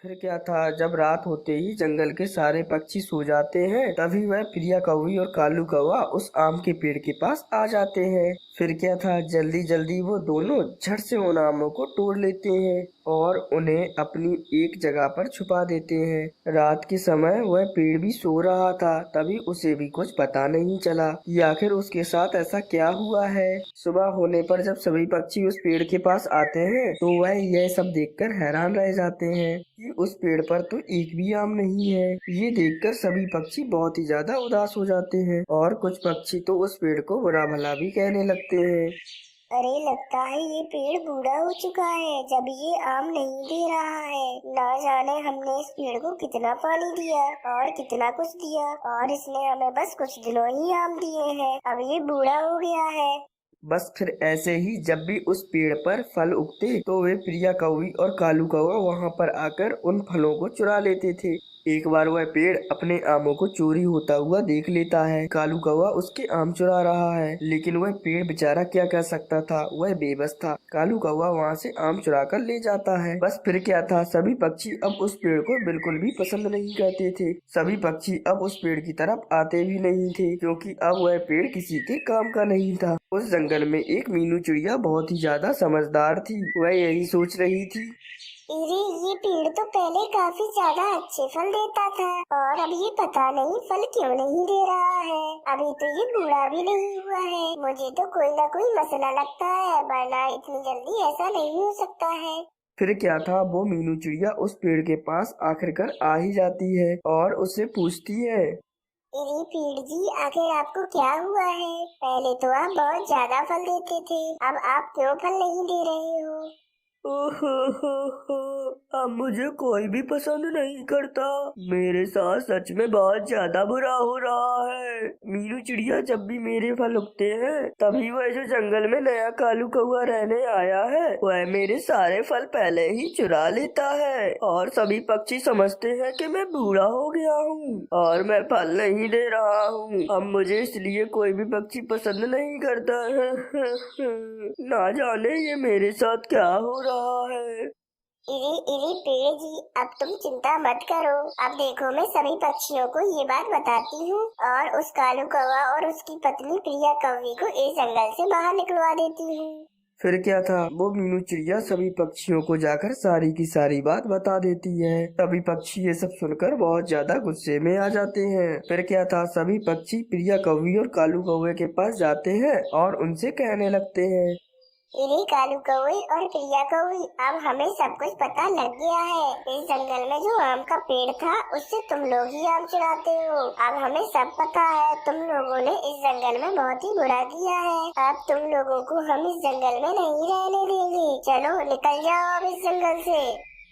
फिर क्या था, जब रात होते ही जंगल के सारे पक्षी सो जाते हैं, तभी वह प्रिया कौवी और कालू कौवा उस आम के पेड़ के पास आ जाते हैं। फिर क्या था, जल्दी जल्दी वो दोनों झट से उन आमों को तोड़ लेते हैं और उन्हें अपनी एक जगह पर छुपा देते हैं। रात के समय वह पेड़ भी सो रहा था, तभी उसे भी कुछ पता नहीं चला कि आखिर उसके साथ ऐसा क्या हुआ है। सुबह होने पर जब सभी पक्षी उस पेड़ के पास आते हैं, तो वह यह सब देखकर हैरान रह जाते हैं कि उस पेड़ पर तो एक भी आम नहीं है। ये देखकर सभी पक्षी बहुत ही ज्यादा उदास हो जाते हैं और कुछ पक्षी तो उस पेड़ को बुरा भला भी कहने लगते हैं। अरे लगता है ये पेड़ बूढ़ा हो चुका है जब ये आम नहीं दे रहा है। ना जाने हमने इस पेड़ को कितना पानी दिया और कितना कुछ दिया और इसने हमें बस कुछ दिनों ही आम दिए हैं। अब ये बूढ़ा हो गया है। बस फिर ऐसे ही जब भी उस पेड़ पर फल उगते, तो वे प्रिया कौवी और कालू कौवा वहां पर आकर उन फलों को चुरा लेते थे। एक बार वह पेड़ अपने आमों को चोरी होता हुआ देख लेता है। कालू कौवा उसके आम चुरा रहा है, लेकिन वह पेड़ बेचारा क्या कर सकता था, वह बेबस था। कालू कौवा वहां से आम चुरा कर ले जाता है। बस फिर क्या था, सभी पक्षी अब उस पेड़ को बिल्कुल भी पसंद नहीं करते थे। सभी पक्षी अब उस पेड़ की तरफ आते भी नहीं थे, क्योंकि अब वह पेड़ किसी के काम का नहीं था। उस जंगल में एक मीनू चिड़िया बहुत ही ज्यादा समझदार थी। वह यही सोच रही थी, अरे ये पेड़ तो पहले काफी ज्यादा अच्छे फल देता था और अब ये पता नहीं फल क्यों नहीं दे रहा है। अभी तो ये बूढ़ा भी नहीं हुआ है। मुझे तो कोई ना कोई मसला लगता है, वरना इतनी जल्दी ऐसा नहीं हो सकता है। फिर क्या था, वो मीनू चिड़िया उस पेड़ के पास आखिरकार आ ही जाती है और उससे पूछती है, अरे पेड़ जी, आखिर आपको क्या हुआ है? पहले तो आप बहुत ज्यादा फल देते थे, अब आप क्यों फल नहीं दे रहे हो? ओहो, अब मुझे कोई भी पसंद नहीं करता। मेरे साथ सच में बहुत ज्यादा बुरा हो रहा है। मीनू चिड़िया जब भी मेरे फल उगते हैं, तभी वह जो जंगल में नया कालू कौवा रहने आया है, वह मेरे सारे फल पहले ही चुरा लेता है और सभी पक्षी समझते हैं कि मैं बूढ़ा हो गया हूँ और मैं फल नहीं दे रहा हूँ। अब मुझे इसलिए कोई भी पक्षी पसंद नहीं करता है। ना जाने ये मेरे साथ क्या हो रहा है। इरे इरे पेड़ जी, अब तुम चिंता मत करो। अब देखो मैं सभी पक्षियों को ये बात बताती हूँ और उस कालू कौवा और उसकी पत्नी प्रिया कौवी को इस जंगल से बाहर निकलवा देती हूँ। फिर क्या था, वो मीनू चिड़िया सभी पक्षियों को जाकर सारी की सारी बात बता देती है। सभी पक्षी ये सब सुनकर बहुत ज्यादा गुस्से में आ जाते हैं। फिर क्या था, सभी पक्षी प्रिया कौवी और कालू कौवे के पास जाते हैं और उनसे कहने लगते हैं, इरे कालू कौवे और प्रिया कौवी, अब हमें सब कुछ पता लग गया है। इस जंगल में जो आम का पेड़ था, उससे तुम लोग ही आम चुराते हो। अब हमें सब पता है, तुम लोगों ने इस जंगल में बहुत ही बुरा किया है। अब तुम लोगों को हम इस जंगल में नहीं रहने देंगे। चलो निकल जाओ अब इस जंगल से।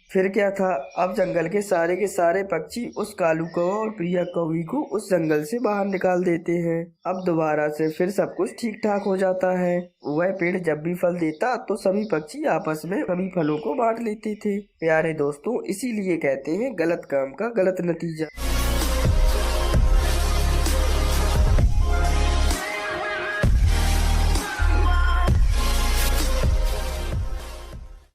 फिर क्या था, अब जंगल के सारे पक्षी उस कालू कौवा और प्रिया कौवी को उस जंगल से बाहर निकाल देते हैं। अब दोबारा से फिर सब कुछ ठीक ठाक हो जाता है। वह पेड़ जब भी फल देता, तो सभी पक्षी आपस में सभी फलों को बांट लेते थे। प्यारे दोस्तों, इसीलिए कहते हैं गलत काम का गलत नतीजा।